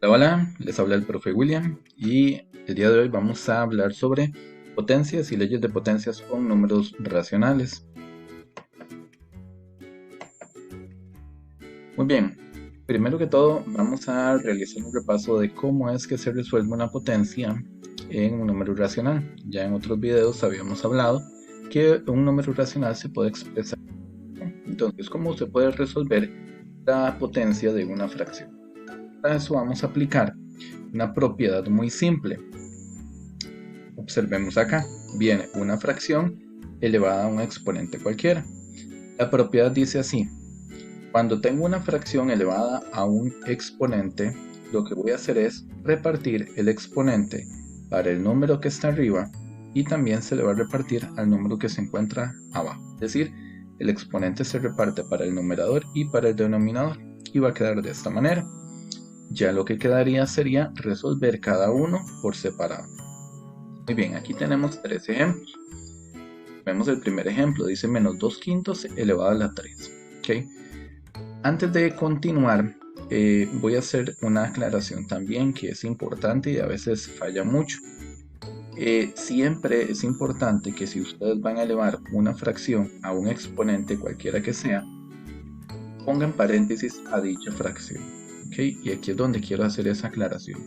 Hola, les habla el profe William y el día de hoy vamos a hablar sobre potencias y leyes de potencias con números racionales. Muy bien, primero que todo vamos a realizar un repaso de cómo es que se resuelve una potencia en un número racional. Ya en otros videos habíamos hablado que un número racional se puede expresar. Entonces, ¿cómo se puede resolver la potencia de una fracción? Para eso vamos a aplicar una propiedad muy simple. Observemos acá, viene una fracción elevada a un exponente cualquiera. La propiedad dice así: cuando tengo una fracción elevada a un exponente, lo que voy a hacer es repartir el exponente para el número que está arriba y también se le va a repartir al número que se encuentra abajo. Es decir, el exponente se reparte para el numerador y para el denominador y va a quedar de esta manera. Ya lo que quedaría sería resolver cada uno por separado. Muy bien, aquí tenemos tres ejemplos. Vemos el primer ejemplo, dice menos 2 quintos elevado a la 3. ¿Okay? Antes de continuar, voy a hacer una aclaración también que es importante y a veces falla mucho. Siempre es importante que si ustedes van a elevar una fracción a un exponente cualquiera que sea, pongan paréntesis a dicha fracción. ¿Okay? Y aquí es donde quiero hacer esa aclaración.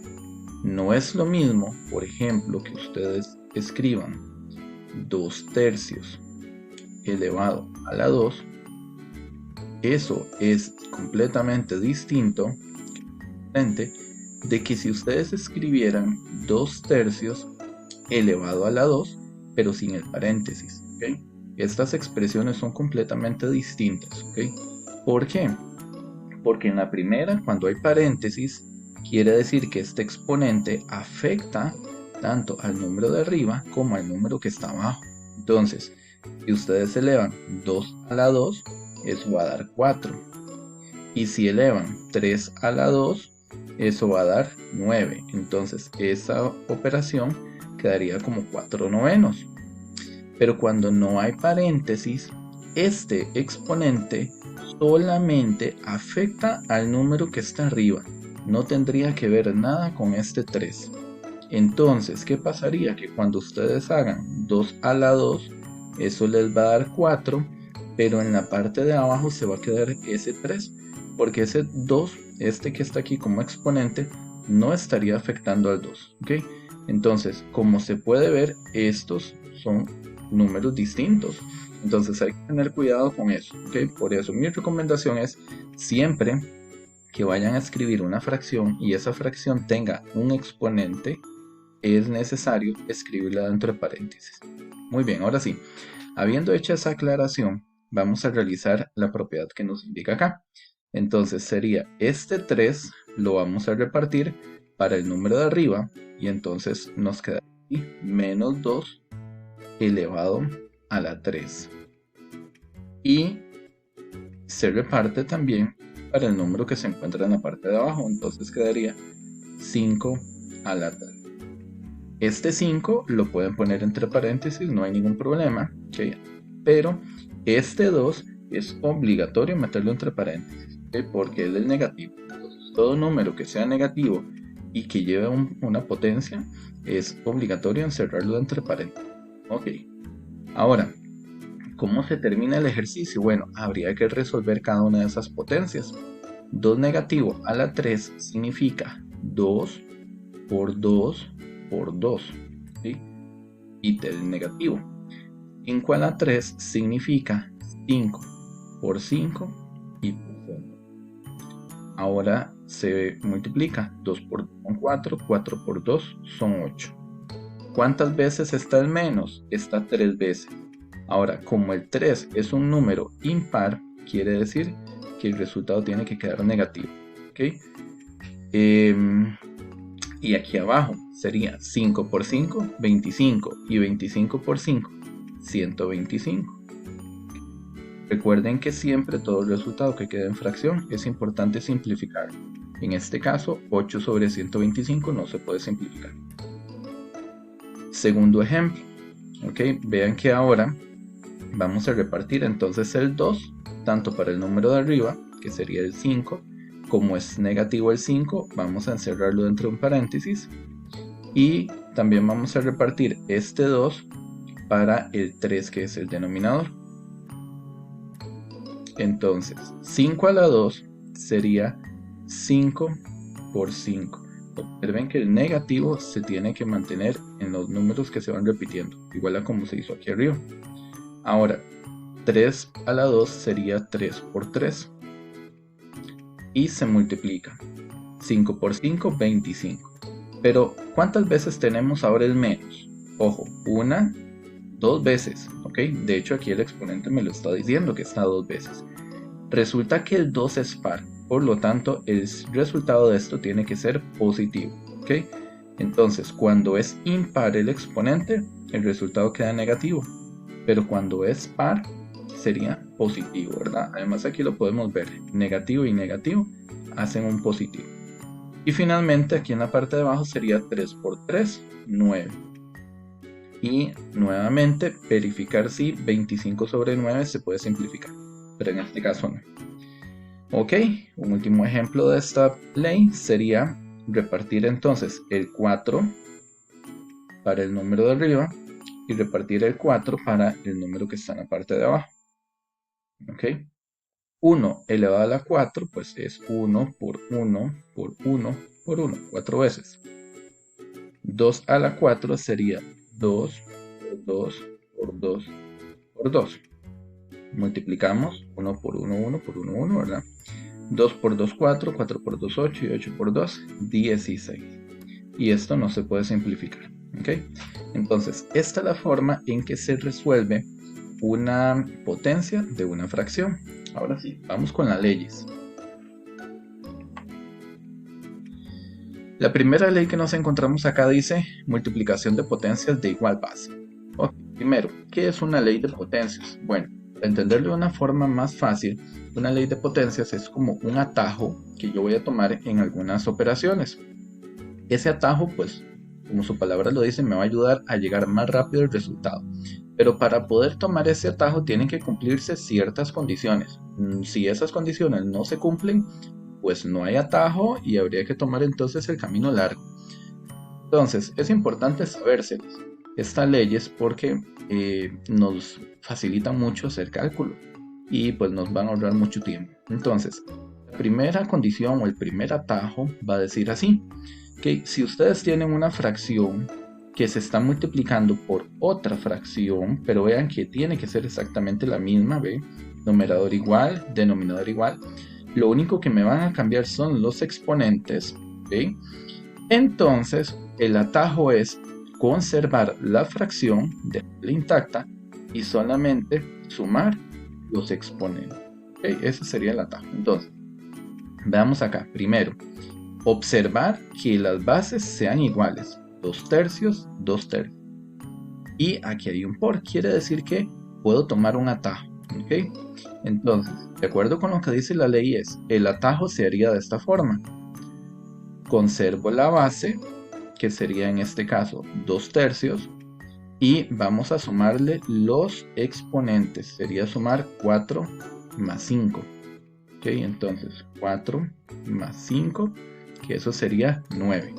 No es lo mismo, por ejemplo, que ustedes escriban 2 tercios elevado a la 2. Eso es completamente distinto de que si ustedes escribieran 2 tercios elevado a la 2, pero sin el paréntesis. ¿Okay? Estas expresiones son completamente distintas. ¿Okay? ¿Por qué? Porque en la primera, cuando hay paréntesis, quiere decir que este exponente afecta tanto al número de arriba como al número que está abajo. Entonces, si ustedes elevan 2 a la 2, eso va a dar 4. Y si elevan 3 a la 2, eso va a dar 9. Entonces, esa operación quedaría como 4 novenos. Pero cuando no hay paréntesis, este exponente solamente afecta al número que está arriba. No tendría que ver nada con este 3. Entonces, ¿qué pasaría? Que cuando ustedes hagan 2 a la 2, eso les va a dar 4, pero en la parte de abajo se va a quedar ese 3, porque ese 2, este que está aquí como exponente, no estaría afectando al 2. ¿Ok? Entonces, como se puede ver, estos son números distintos. Entonces hay que tener cuidado con eso. ¿Ok? Por eso mi recomendación es siempre que vayan a escribir una fracción y esa fracción tenga un exponente, es necesario escribirla dentro de paréntesis. Muy bien, ahora sí, habiendo hecho esa aclaración, vamos a realizar la propiedad que nos indica acá. Entonces sería este 3 lo vamos a repartir para el número de arriba y entonces nos queda aquí menos 2 elevado a la 3. Y se reparte también para el número que se encuentra en la parte de abajo, entonces quedaría 5 a la 3. Este 5 lo pueden poner entre paréntesis, no hay ningún problema, ¿okay? Pero este 2 es obligatorio meterlo entre paréntesis, ¿okay? Porque es el negativo. Entonces, todo número que sea negativo y que lleve una potencia es obligatorio encerrarlo entre paréntesis. Ok, ahora, ¿cómo se termina el ejercicio? Bueno, habría que resolver cada una de esas potencias. 2 negativo a la 3 significa 2 por 2 por 2, ¿sí? Y del negativo. 5 a la 3 significa 5 por 5 y por 5. Ahora se multiplica 2 por 2 son 4, 4 por 2 son 8. ¿Cuántas veces está el menos? Está 3 veces. Ahora, como el 3 es un número impar, quiere decir que el resultado tiene que quedar negativo. ¿Ok? Y aquí abajo sería 5 por 5, 25. Y 25 por 5, 125. Recuerden que siempre todo el resultado que queda en fracción es importante simplificar. En este caso, 8 sobre 125 no se puede simplificar. Segundo ejemplo. ¿Ok? Vean que ahora vamos a repartir entonces el 2, tanto para el número de arriba, que sería el 5, Como es negativo el 5, vamos a encerrarlo dentro de un paréntesis. Y también vamos a repartir este 2 para el 3, que es el denominador. Entonces, 5 a la 2 sería 5 por 5. Observen que el negativo se tiene que mantener en los números que se van repitiendo, igual a como se hizo aquí arriba. Ahora, 3 a la 2 sería 3 por 3. Y se multiplica. 5 por 5, 25. Pero, ¿cuántas veces tenemos ahora el menos? Ojo, una, dos veces, ¿ok? De hecho, aquí el exponente me lo está diciendo que está dos veces. Resulta que el 2 es par, por lo tanto, el resultado de esto tiene que ser positivo, ¿ok? Entonces, cuando es impar el exponente, el resultado queda negativo. Pero cuando es par, sería positivo, ¿verdad? Además, aquí lo podemos ver. Negativo y negativo hacen un positivo. Y finalmente, aquí en la parte de abajo sería 3 por 3, 9. Y nuevamente verificar si 25 sobre 9 se puede simplificar, pero en este caso no. Ok, un último ejemplo de esta ley sería repartir entonces el 4 para el número de arriba y repartir el 4 para el número que está en la parte de abajo. Ok, 1 elevado a la 4 pues es 1 por 1 por 1 por 1, 4 veces. 2 a la 4 sería 2 por 2 por 2 por 2. Multiplicamos 1 por 1, 1 por 1, 1, ¿verdad? 2 por 2, 4, 4 por 2, 8 y 8 por 2, 16. Y esto no se puede simplificar, ¿ok? Entonces, esta es la forma en que se resuelve una potencia de una fracción. Ahora sí, vamos con las leyes. La primera ley que nos encontramos acá dice multiplicación de potencias de igual base. Ok, primero, ¿qué es una ley de potencias? Bueno, para entenderlo de una forma más fácil, una ley de potencias es como un atajo que yo voy a tomar en algunas operaciones. Ese atajo, pues, como su palabra lo dice, me va a ayudar a llegar más rápido al resultado. Pero para poder tomar ese atajo tienen que cumplirse ciertas condiciones. Si esas condiciones no se cumplen, pues no hay atajo y habría que tomar entonces el camino largo. Entonces, es importante saberse estas leyes porque nos facilitan mucho hacer cálculo y pues nos van a ahorrar mucho tiempo. Entonces, la primera condición o el primer atajo va a decir así, que si ustedes tienen una fracción que se está multiplicando por otra fracción, pero vean que tiene que ser exactamente la misma, ¿ve? Numerador igual, denominador igual, lo único que me van a cambiar son los exponentes, ¿ve? Entonces, el atajo es conservar la fracción de intacta y solamente sumar los exponentes. ¿Okay? Ese sería el atajo. Entonces, veamos acá. Primero, observar que las bases sean iguales. 2 tercios, 2 tercios. Y aquí hay un por. Quiere decir que puedo tomar un atajo. ¿Okay? Entonces, de acuerdo con lo que dice la ley es, el atajo se haría de esta forma. Conservo la base, que sería en este caso 2 tercios, y vamos a sumarle los exponentes, sería sumar 4 más 5. Ok, entonces 4 más 5, que eso sería 9.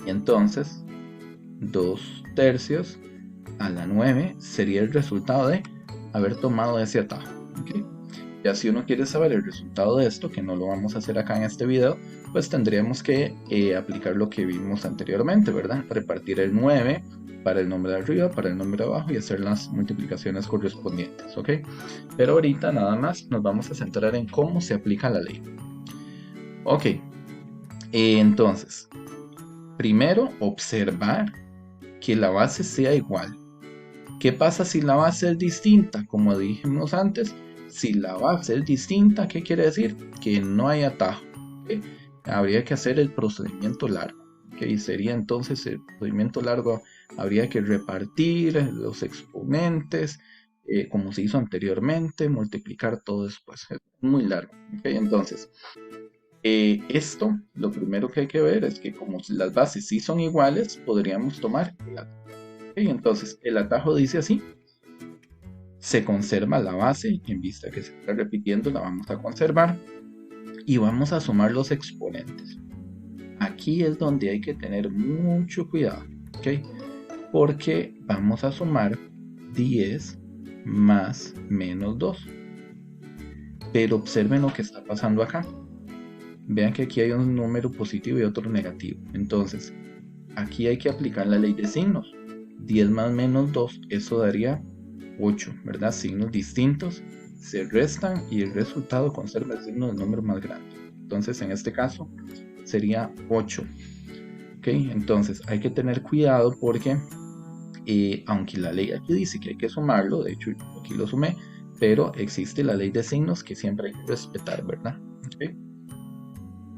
Y entonces 2 tercios a la 9 sería el resultado de haber tomado ese atajo. Okay. Ya si uno quiere saber el resultado de esto, que no lo vamos a hacer acá en este video, pues tendríamos que aplicar lo que vimos anteriormente, ¿verdad? Repartir el 9 para el número de arriba, para el número de abajo y hacer las multiplicaciones correspondientes, ¿ok? Pero ahorita nada más nos vamos a centrar en cómo se aplica la ley. Ok, entonces, primero observar que la base sea igual. ¿Qué pasa si la base es distinta? Como dijimos antes, si la base es distinta, ¿qué quiere decir? Que no hay atajo. ¿Okay? Habría que hacer el procedimiento largo. ¿Okay? Sería entonces el procedimiento largo, habría que repartir los exponentes, como se hizo anteriormente, multiplicar todo después. Es muy largo. ¿Okay? Entonces, esto, lo primero que hay que ver es que como las bases sí son iguales, podríamos tomar el atajo. ¿Okay? Entonces, el atajo dice así. Se conserva la base, en vista que se está repitiendo, la vamos a conservar. y vamos a sumar los exponentes. Aquí es donde hay que tener mucho cuidado, ¿ok? Porque vamos a sumar 10 más menos 2. Pero observen lo que está pasando acá. Vean que aquí hay un número positivo y otro negativo. Entonces, aquí hay que aplicar la ley de signos. 10 más menos 2, eso daría 8, ¿verdad? Signos distintos se restan y el resultado conserva el signo del número más grande. Entonces, en este caso, sería 8. ¿Ok? Entonces, hay que tener cuidado porque, aunque la ley aquí dice que hay que sumarlo, de hecho, aquí lo sumé, pero existe la ley de signos que siempre hay que respetar, ¿verdad? ¿Ok?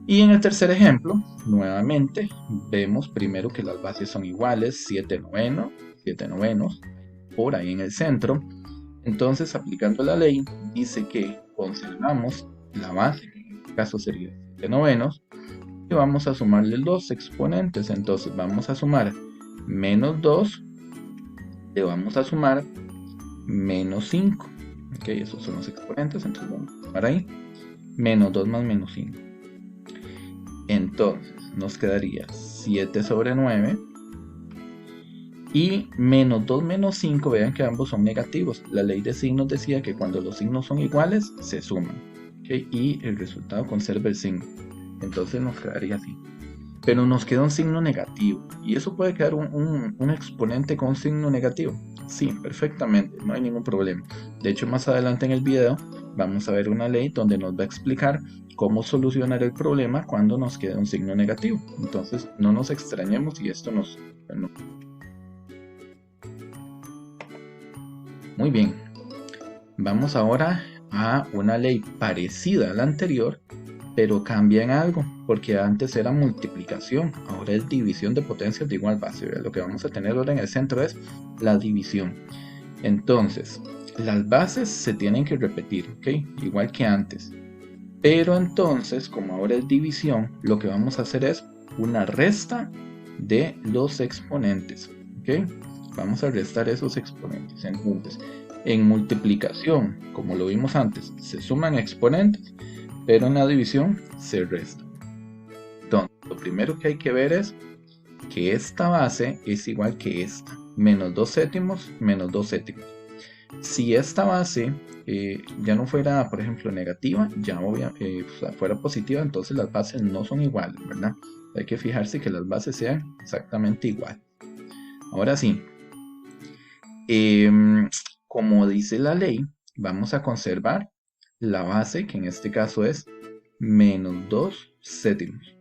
Y en el tercer ejemplo, nuevamente, vemos primero que las bases son iguales, 7 novenos, por ahí en el centro. Entonces, aplicando la ley, dice que conservamos la base, que en este caso sería 7 novenos, y vamos a sumarle los exponentes. Entonces, vamos a sumar menos 2, le vamos a sumar menos 5. Ok, esos son los exponentes, entonces vamos a sumar ahí, menos 2 más menos 5. Entonces, nos quedaría 7 sobre 9. Y menos 2 menos 5, vean que ambos son negativos. La ley de signos decía que cuando los signos son iguales, se suman. ¿Okay? Y el resultado conserva el signo. Entonces nos quedaría así. Pero nos queda un signo negativo. ¿Y eso puede quedar un exponente con un signo negativo? Sí, perfectamente. No hay ningún problema. De hecho, más adelante en el video vamos a ver una ley donde nos va a explicar cómo solucionar el problema cuando nos queda un signo negativo. Entonces, no nos extrañemos si esto nos... Bueno, muy bien, vamos ahora a una ley parecida a la anterior, pero cambia en algo, porque antes era multiplicación, ahora es división de potencias de igual base. Lo que vamos a tener ahora en el centro es la división. Entonces, las bases se tienen que repetir, ¿ok? Igual que antes. Pero entonces, como ahora es división, lo que vamos a hacer es una resta de los exponentes, ¿ok? Vamos a restar esos exponentes. Entonces, en multiplicación, como lo vimos antes, se suman exponentes, pero en la división se restan. Entonces, lo primero que hay que ver es que esta base es igual que esta, menos 2 séptimos, menos 2 séptimos. Si esta base ya no fuera, por ejemplo, negativa, ya fuera positiva, entonces las bases no son iguales, ¿verdad? Hay que fijarse que las bases sean exactamente iguales. Ahora sí, como dice la ley, vamos a conservar la base, que en este caso es menos 2 séptimos.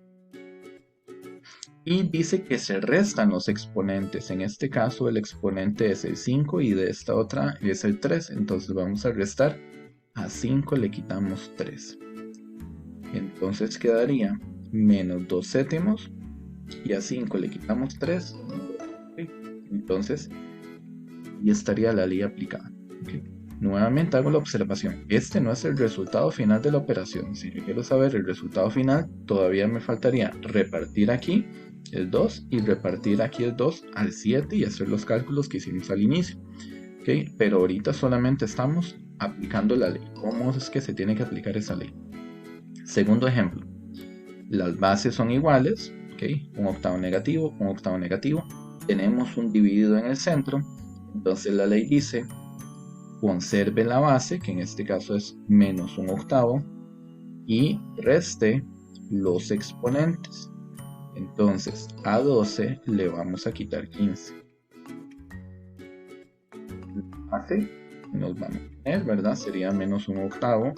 Y dice que se restan los exponentes. En este caso el exponente es el 5 y de esta otra es el 3. Entonces vamos a restar. A 5 le quitamos 3. Entonces quedaría menos 2 séptimos. Y a 5 le quitamos 3. Entonces, y estaría la ley aplicada. ¿Okay? Nuevamente hago la observación. Este no es el resultado final de la operación. Si yo quiero saber el resultado final, todavía me faltaría repartir aquí el 2 y repartir aquí el 2 al 7 y hacer los cálculos que hicimos al inicio. ¿Okay? Pero ahorita solamente estamos aplicando la ley. ¿Cómo es que se tiene que aplicar esa ley? Segundo ejemplo. Las bases son iguales. ¿Okay? Un octavo negativo, un octavo negativo. Tenemos un dividido en el centro. Entonces la ley dice, conserve la base, que en este caso es menos un octavo, y reste los exponentes. Entonces a 12 le vamos a quitar 15. Así nos vamos a tener, ¿verdad? Sería menos un octavo.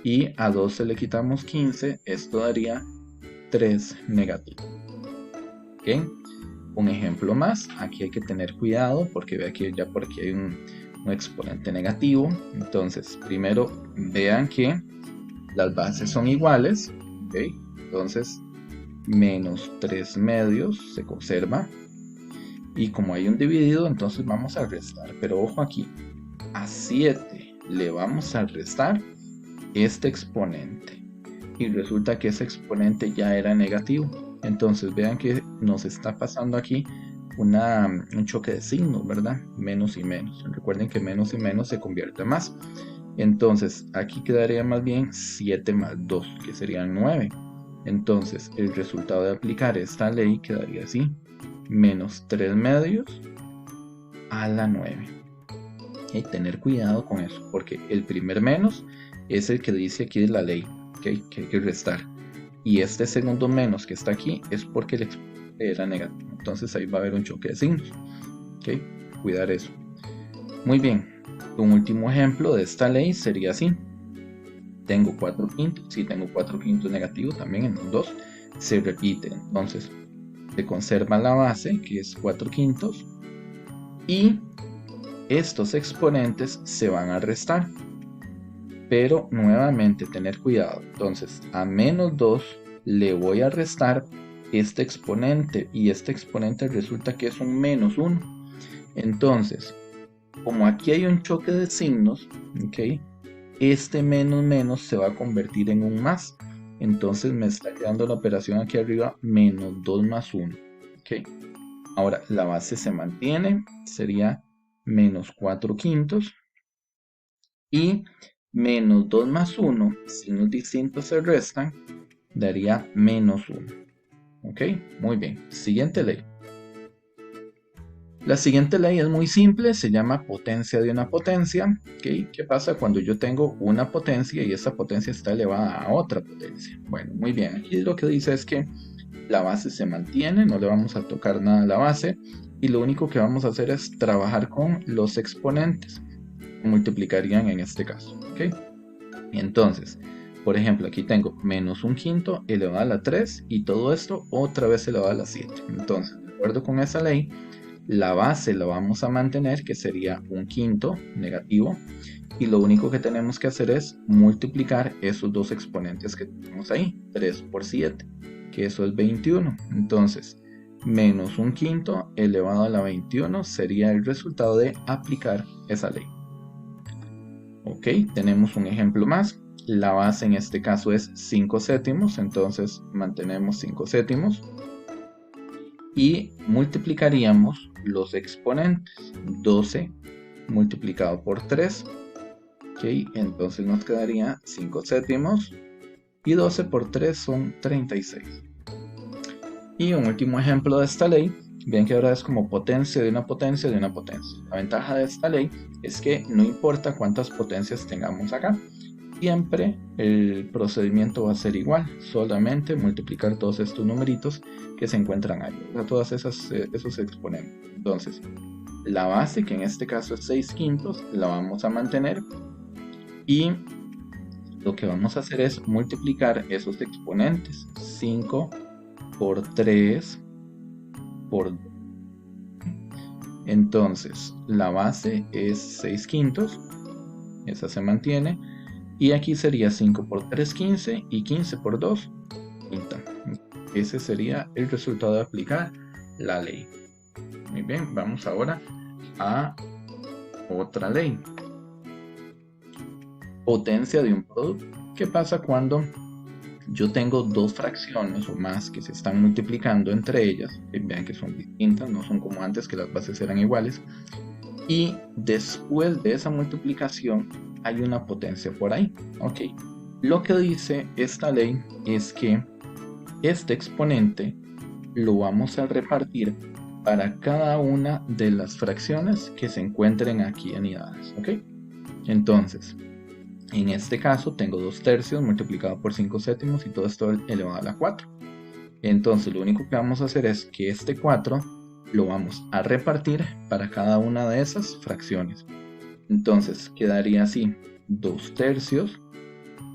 Y a 12 le quitamos 15. Esto daría 3 negativo. ¿Ok? Un ejemplo más. Aquí hay que tener cuidado porque ve aquí ya por aquí hay un exponente negativo. Entonces, primero vean que las bases son iguales. ¿Ok? Entonces, menos 3 medios se conserva. Y como hay un dividido, entonces vamos a restar. Pero ojo aquí, a 7 le vamos a restar este exponente. Y resulta que ese exponente ya era negativo. Entonces vean que nos está pasando aquí un choque de signos, ¿verdad? Menos y menos. Recuerden que menos y menos se convierte en más. Entonces aquí quedaría más bien 7 más 2, que serían 9. Entonces el resultado de aplicar esta ley quedaría así: menos 3 medios a la 9. Y tener cuidado con eso, porque el primer menos es el que dice aquí de la ley, ¿okay? Que hay que restar. Y este segundo menos que está aquí es porque el exponente era negativo. Entonces ahí va a haber un choque de signos. ¿Okay? Cuidar eso. Muy bien. Un último ejemplo de esta ley sería así. Tengo 4 quintos. Si tengo 4 quintos negativos también en un 2. Se repite. Entonces se conserva la base, que es 4 quintos. Y estos exponentes se van a restar. Pero nuevamente tener cuidado. Entonces a menos 2 le voy a restar este exponente. Y este exponente resulta que es un menos 1. Entonces, como aquí hay un choque de signos, ¿okay? Este menos menos se va a convertir en un más. Entonces me está quedando la operación aquí arriba, menos 2 más 1. ¿Okay? Ahora la base se mantiene, sería menos 4 quintos. Y menos 2 más 1, signos distintos se restan, daría menos 1. ¿Ok? Muy bien. Siguiente ley. La siguiente ley es muy simple, se llama potencia de una potencia. ¿Okay? ¿Qué pasa cuando yo tengo una potencia y esa potencia está elevada a otra potencia? Bueno, muy bien. Aquí lo que dice es que la base se mantiene, no le vamos a tocar nada a la base y lo único que vamos a hacer es trabajar con los exponentes que multiplicarían en este caso. ¿Okay? Entonces, por ejemplo, aquí tengo menos un quinto elevado a la 3 y todo esto otra vez elevado a la 7. Entonces, de acuerdo con esa ley, la base la vamos a mantener, que sería un quinto negativo, y lo único que tenemos que hacer es multiplicar esos dos exponentes que tenemos ahí, 3 por 7, que eso es 21. Entonces, menos un quinto elevado a la 21 sería el resultado de aplicar esa ley. Ok, tenemos un ejemplo más. La base en este caso es 5 séptimos, entonces mantenemos 5 séptimos y multiplicaríamos los exponentes. 12 multiplicado por 3, ok, entonces nos quedaría 5 séptimos y 12 por 3 son 36. Y un último ejemplo de esta ley, ven que ahora es como potencia de una potencia de una potencia. La ventaja de esta ley es que no importa cuántas potencias tengamos acá, siempre el procedimiento va a ser igual, solamente multiplicar todos estos numeritos que se encuentran ahí, todos esos exponentes. Entonces, la base, que en este caso es 6 quintos, la vamos a mantener y lo que vamos a hacer es multiplicar esos exponentes. 5 por 3 por 2. Entonces, la base es 6 quintos, esa se mantiene. Y aquí sería 5 por 3, 15 y 15 por 2, 30. Ese sería el resultado de aplicar la ley. Muy bien, vamos ahora a otra ley. Potencia de un producto. ¿Qué pasa cuando yo tengo dos fracciones o más que se están multiplicando entre ellas? Vean que son distintas, no son como antes que las bases eran iguales. Y después de esa multiplicación hay una potencia por ahí. Ok, lo que dice esta ley es que este exponente lo vamos a repartir para cada una de las fracciones que se encuentren aquí anidadas. Ok, entonces en este caso tengo 2 tercios multiplicado por 5 séptimos y todo esto elevado a la 4. Entonces lo único que vamos a hacer es que este 4 lo vamos a repartir para cada una de esas fracciones. Entonces quedaría así: 2 tercios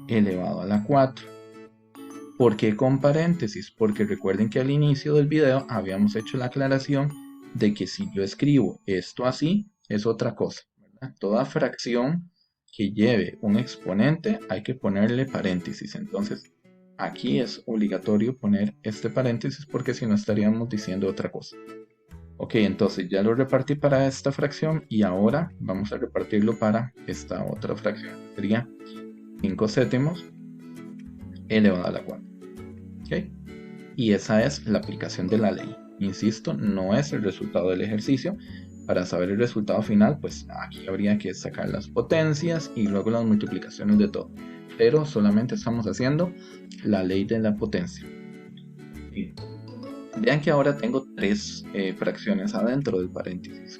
elevado a la 4. ¿Por qué con paréntesis? Porque recuerden que al inicio del video habíamos hecho la aclaración de que si yo escribo esto así es otra cosa, ¿verdad? Toda fracción que lleve un exponente hay que ponerle paréntesis. Entonces aquí es obligatorio poner este paréntesis porque si no estaríamos diciendo otra cosa. Ok, entonces ya lo repartí para esta fracción y ahora vamos a repartirlo para esta otra fracción. Sería 5 séptimos elevado a la 4. ¿Okay? Y esa es la aplicación de la ley. Insisto, no es el resultado del ejercicio, para saber el resultado final, pues aquí habría que sacar las potencias y luego las multiplicaciones de todo. Pero solamente estamos haciendo la ley de la potencia. Bien. Vean que ahora tengo 3 fracciones adentro del paréntesis.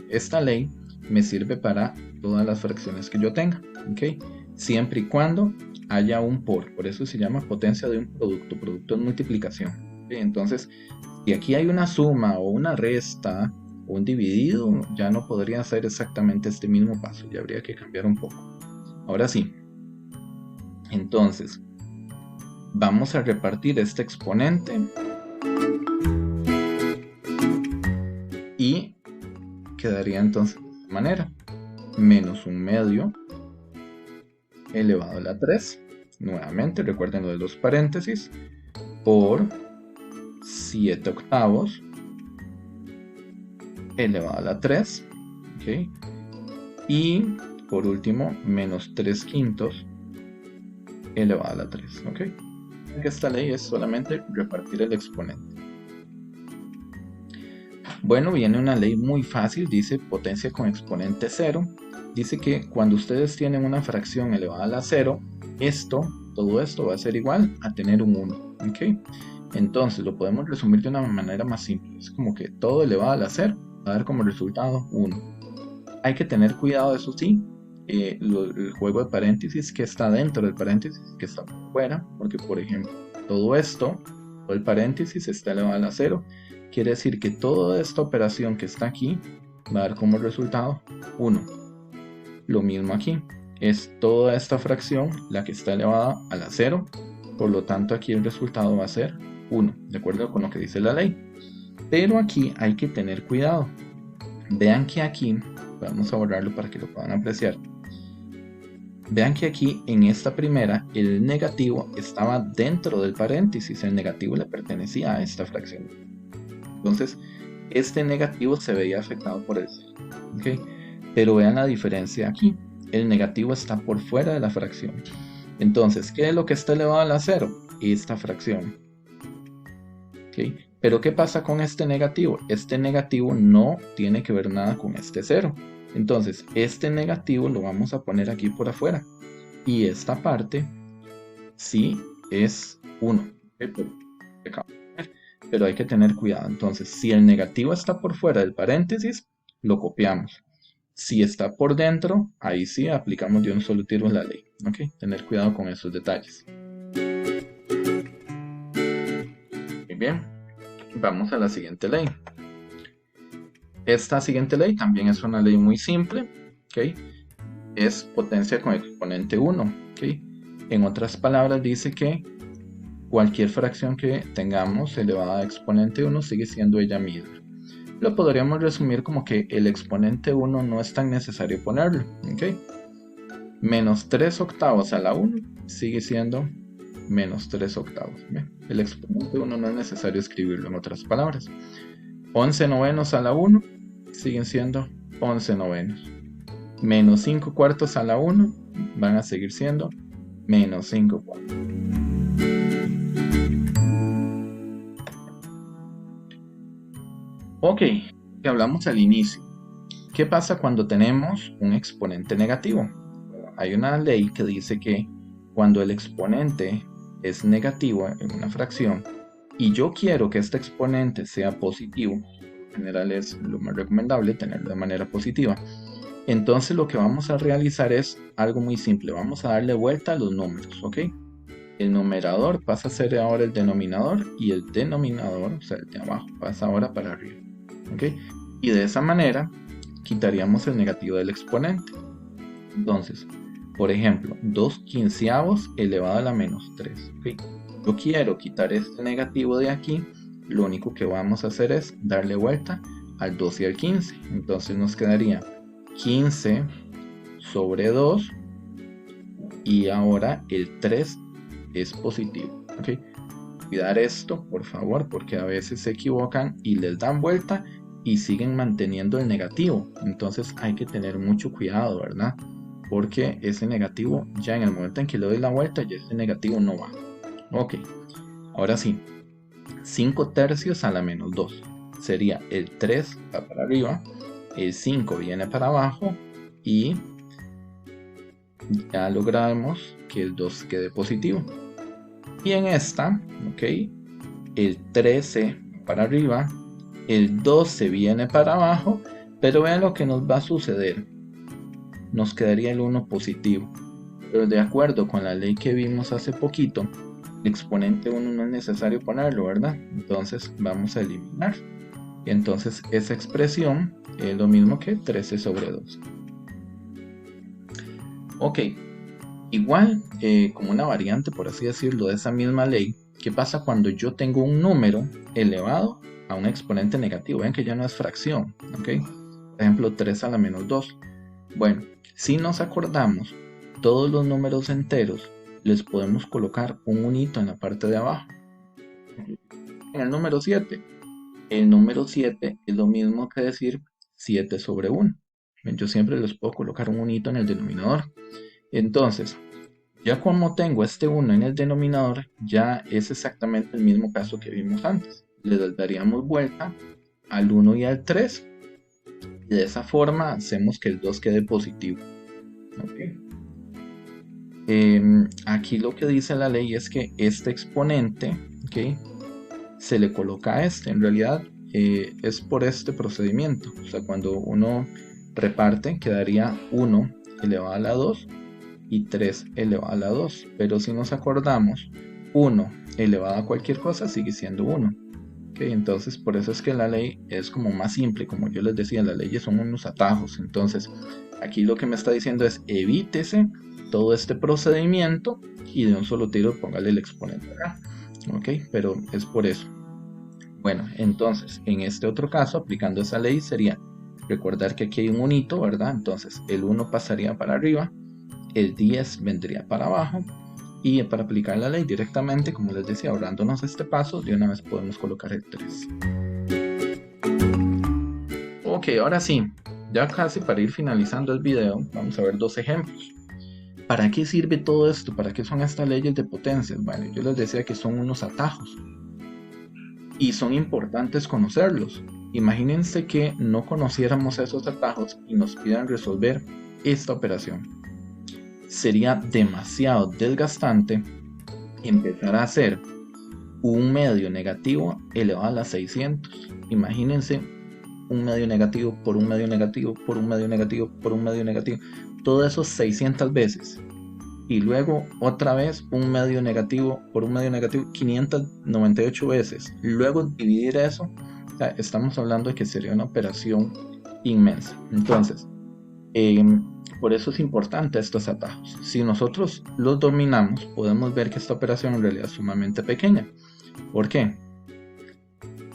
Esta ley me sirve para todas las fracciones que yo tenga, ¿ok? Siempre y cuando haya un por eso se llama potencia de un producto. Producto es multiplicación. ¿Okay? Entonces, si aquí hay una suma o una resta o un dividido, ya no podría ser exactamente este mismo paso, ya habría que cambiar un poco. Ahora sí, entonces, vamos a repartir este exponente y quedaría entonces de esta manera, menos 1/2 elevado a la 3, nuevamente recuerden lo de los paréntesis, por 7/8 elevado a la 3, ¿okay? Y por último, menos 3/5 elevado a la 3, ¿ok? Esta ley es solamente repartir el exponente. Bueno, viene una ley muy fácil, dice potencia con exponente 0. Dice que cuando ustedes tienen una fracción elevada a la 0, todo esto va a ser igual a tener un 1, ¿ok? Entonces lo podemos resumir de una manera más simple. Es como que todo elevado a la 0 va a dar como resultado 1. Hay que tener cuidado, eso sí, el juego de paréntesis que está dentro del paréntesis que está fuera, porque por ejemplo, todo el paréntesis está elevado a la 0. Quiere decir que toda esta operación que está aquí va a dar como resultado 1. Lo mismo aquí, es toda esta fracción la que está elevada a la 0, por lo tanto aquí el resultado va a ser 1, de acuerdo con lo que dice la ley. Pero aquí hay que tener cuidado. Vean que aquí, vamos a borrarlo para que lo puedan apreciar. Vean que aquí en esta primera el negativo estaba dentro del paréntesis, el negativo le pertenecía a esta fracción. Entonces, este negativo se veía afectado por el 0. ¿Okay? Pero vean la diferencia aquí. El negativo está por fuera de la fracción. Entonces, ¿qué es lo que está elevado a la 0? Esta fracción. ¿Okay? Pero ¿qué pasa con este negativo? Este negativo no tiene que ver nada con este 0. Entonces, este negativo lo vamos a poner aquí por afuera. Y esta parte sí es 1. ¿Okay? Pero hay que tener cuidado. Entonces, si el negativo está por fuera del paréntesis, lo copiamos. Si está por dentro, ahí sí aplicamos de un solo tiro la ley. ¿Ok? Tener cuidado con esos detalles. Muy bien. Vamos a la siguiente ley. Esta siguiente ley también es una ley muy simple. ¿Ok? Es potencia con exponente 1. ¿Ok? En otras palabras dice que cualquier fracción que tengamos elevada a exponente 1 sigue siendo ella misma. Lo podríamos resumir como que el exponente 1 no es tan necesario ponerlo, ¿ok? Menos 3/8 a la 1 sigue siendo menos 3/8. ¿Ve? El exponente 1 no es necesario escribirlo, en otras palabras. 11/9 a la 1 siguen siendo 11/9. Menos 5/4 a la 1 van a seguir siendo menos 5/4. Ok, que hablamos al inicio. ¿Qué pasa cuando tenemos un exponente negativo? Bueno, hay una ley que dice que cuando el exponente es negativo en una fracción y yo quiero que este exponente sea positivo, en general es lo más recomendable tenerlo de manera positiva, entonces lo que vamos a realizar es algo muy simple. Vamos a darle vuelta a los números, ¿ok? El numerador pasa a ser ahora el denominador y el denominador, o sea, el de abajo, pasa ahora para arriba. ¿Okay? Y de esa manera quitaríamos el negativo del exponente. Entonces, por ejemplo, 2/15 elevado a la menos 3. ¿Okay? Yo quiero quitar este negativo de aquí. Lo único que vamos a hacer es darle vuelta al 2 y al 15. Entonces nos quedaría 15 sobre 2. Y ahora el 3 es positivo. ¿Okay? Cuidar esto, por favor, porque a veces se equivocan y les dan vuelta y siguen manteniendo el negativo. Entonces hay que tener mucho cuidado, ¿verdad? Porque ese negativo, ya en el momento en que le doy la vuelta, ya ese negativo no va. Ok, ahora sí. 5/3 a la menos 2. Sería el 3 va para arriba el 5 viene para abajo y ya logramos que el 2 quede positivo. Y en esta, ok, el 13 para arriba, el 12 viene para abajo, pero vean lo que nos va a suceder. Nos quedaría el 1 positivo. Pero de acuerdo con la ley que vimos hace poquito, el exponente 1 no es necesario ponerlo, ¿verdad? Entonces vamos a eliminar. Y entonces esa expresión es lo mismo que 13 sobre 2. Ok, igual como una variante, por así decirlo, de esa misma ley, ¿qué pasa cuando yo tengo un número elevado a un exponente negativo? Ven que ya no es fracción, ¿ok? Por ejemplo, 3 a la menos 2. Bueno, si nos acordamos, todos los números enteros les podemos colocar un unito en la parte de abajo. En el número 7. El número 7 es lo mismo que decir 7 sobre 1. Yo siempre les puedo colocar un unito en el denominador. Entonces, ya como tengo este 1 en el denominador, ya es exactamente el mismo caso que vimos antes. Le daríamos vuelta al 1 y al 3. Y de esa forma hacemos que el 2 quede positivo. ¿Okay? Aquí lo que dice la ley es que este exponente, ¿okay?, se le coloca a este. En realidad es por este procedimiento. O sea, cuando uno reparte, quedaría 1 elevado a la 2 y 3 elevado a la 2. Pero si nos acordamos, 1 elevado a cualquier cosa sigue siendo 1. ¿Okay? Entonces, por eso es que la ley es como más simple. Como yo les decía, las leyes son unos atajos. Entonces, aquí lo que me está diciendo es evítese todo este procedimiento y de un solo tiro póngale el exponente acá. Ok, pero es por eso. Bueno, entonces en este otro caso, aplicando esa ley, sería recordar que aquí hay un unito, ¿verdad? Entonces el 1 pasaría para arriba, el 10 vendría para abajo, y para aplicar la ley directamente, como les decía, ahorrándonos este paso, de una vez podemos colocar el 3. Ok, ahora sí, ya casi para ir finalizando el video, vamos a ver dos ejemplos. ¿Para qué sirve todo esto? ¿Para qué son estas leyes de potencias? Bueno, yo les decía que son unos atajos y son importantes conocerlos. Imagínense que no conociéramos esos atajos y nos pidan resolver esta operación. Sería demasiado desgastante empezar a hacer un medio negativo elevado a la 600. Imagínense un medio negativo por un medio negativo por un medio negativo por un medio negativo. Todo eso 600 veces. Y luego otra vez un medio negativo por un medio negativo 598 veces. Luego dividir eso, o sea, estamos hablando de que sería una operación inmensa. Entonces, por eso es importante estos atajos. Si nosotros los dominamos, podemos ver que esta operación en realidad es sumamente pequeña. ¿Por qué?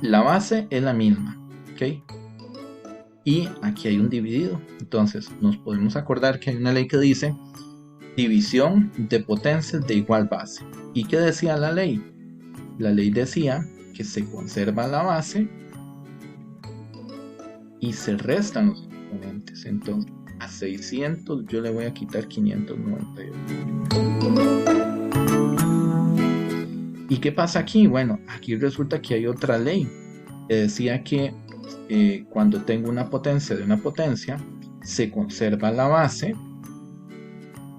La base es la misma, ¿ok? Y aquí hay un dividido. Entonces, nos podemos acordar que hay una ley que dice división de potencias de igual base. ¿Y qué decía la ley? La ley decía que se conserva la base y se restan los exponentes. Entonces, a 600 yo le voy a quitar 598. ¿Y qué pasa aquí? Bueno, aquí resulta que hay otra ley que decía que cuando tengo una potencia de una potencia, se conserva la base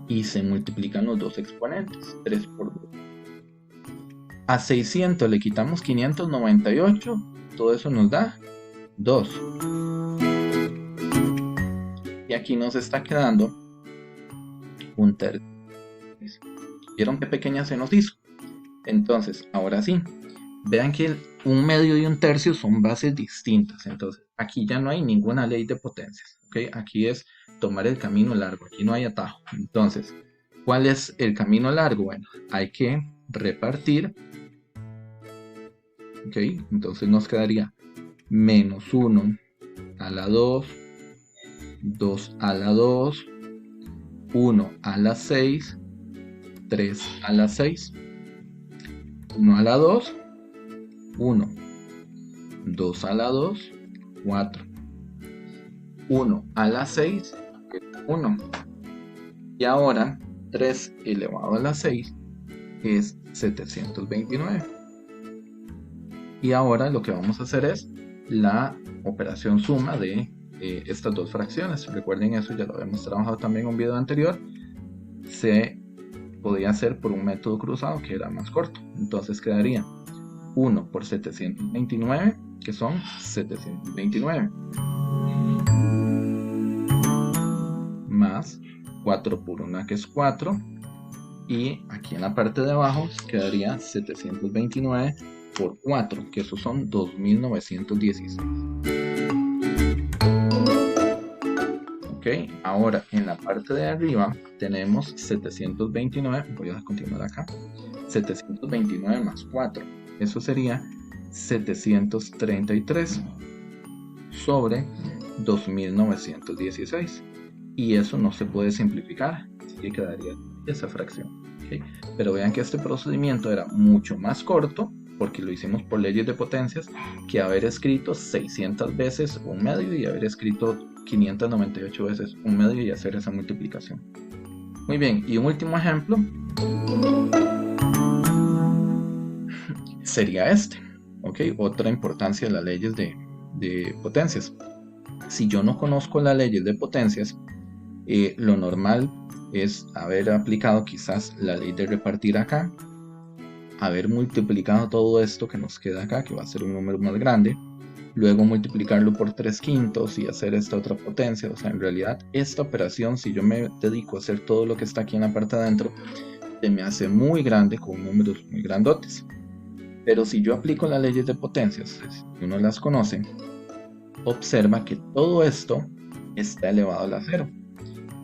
y se multiplican los dos exponentes, 3 por 2. A 600 le quitamos 598, todo eso nos da 2. Y aquí nos está quedando un tercio. ¿Vieron qué pequeña se nos hizo? Entonces, ahora sí, vean que un medio y un tercio son bases distintas. Entonces, aquí ya no hay ninguna ley de potencias. ¿Okay? Aquí es tomar el camino largo, aquí no hay atajo. Entonces, ¿cuál es el camino largo? Bueno, hay que repartir. ¿Ok? Entonces nos quedaría menos 1 a la 2, 2 a la 2, 1 a la 6, 3 a la 6, 1 a la 2, 1, 2 a la 2, 4, 1 a la 6, 1. Y ahora 3 elevado a la 6 es 729. Y ahora lo que vamos a hacer es la operación suma de estas dos fracciones. Recuerden eso, ya lo habíamos trabajado también en un video anterior. Se podía hacer por un método cruzado que era más corto. Entonces quedaría 1 por 729, que son 729, más 4 por 1, que es 4, y aquí en la parte de abajo quedaría 729 por 4, que esos son 2916. Ok, ahora en la parte de arriba tenemos 729, voy a continuar acá, 729 más 4, eso sería 733 sobre 2916, y eso no se puede simplificar, así que quedaría esa fracción. ¿Okay? Pero vean que este procedimiento era mucho más corto, porque lo hicimos por leyes de potencias, que haber escrito 600 veces un medio y haber escrito 598 veces un medio y hacer esa multiplicación. Muy bien, y un último ejemplo sería este. ¿Okay? Otra importancia de las leyes de potencias. Si yo no conozco las leyes de potencias, lo normal es haber aplicado quizás la ley de repartir acá, haber multiplicado todo esto que nos queda acá, que va a ser un número más grande, luego multiplicarlo por 3/5 y hacer esta otra potencia. O sea, en realidad esta operación, si yo me dedico a hacer todo lo que está aquí en la parte de adentro, se me hace muy grande con números muy grandotes. Pero si yo aplico las leyes de potencias, si uno las conoce, observa que todo esto está elevado a la 0.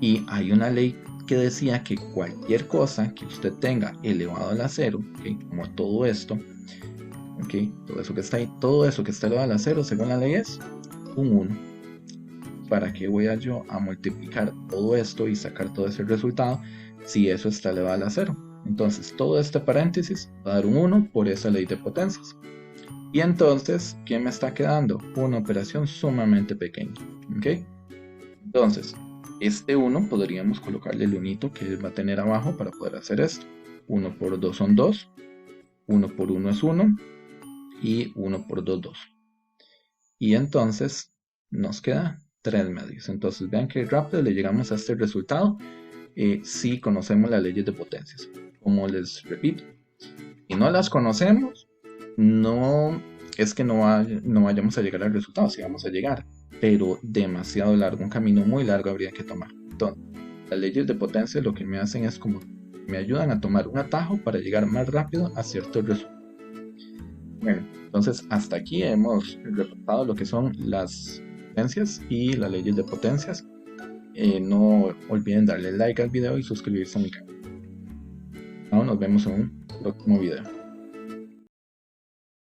Y hay una ley que decía que cualquier cosa que usted tenga elevado a la 0, ¿okay? Como todo esto, ¿okay? Todo eso que está ahí, todo eso que está elevado a la 0, según la ley es un 1. ¿Para qué voy a yo a multiplicar todo esto y sacar todo ese resultado si eso está elevado a la 0? Entonces todo este paréntesis va a dar un 1 por esa ley de potencias. Y entonces, ¿qué me está quedando? Una operación sumamente pequeña. ¿Okay? Entonces, este 1 podríamos colocarle el unito que va a tener abajo para poder hacer esto. 1 por 2 son 2, 1 por 1 es 1 y 1 por 2, 2. Y entonces nos queda 3 medios. Entonces vean que rápido le llegamos a este resultado si conocemos las leyes de potencias. Como les repito, si no las conocemos, no es que no vayamos a llegar al resultado, sí vamos a llegar, pero demasiado largo, un camino muy largo habría que tomar. Entonces, las leyes de potencia lo que me hacen es como me ayudan a tomar un atajo para llegar más rápido a ciertos resultados. Bueno, entonces hasta aquí hemos repasado lo que son las potencias y las leyes de potencias. No olviden darle like al video y suscribirse a mi canal. Nos vemos en un próximo video.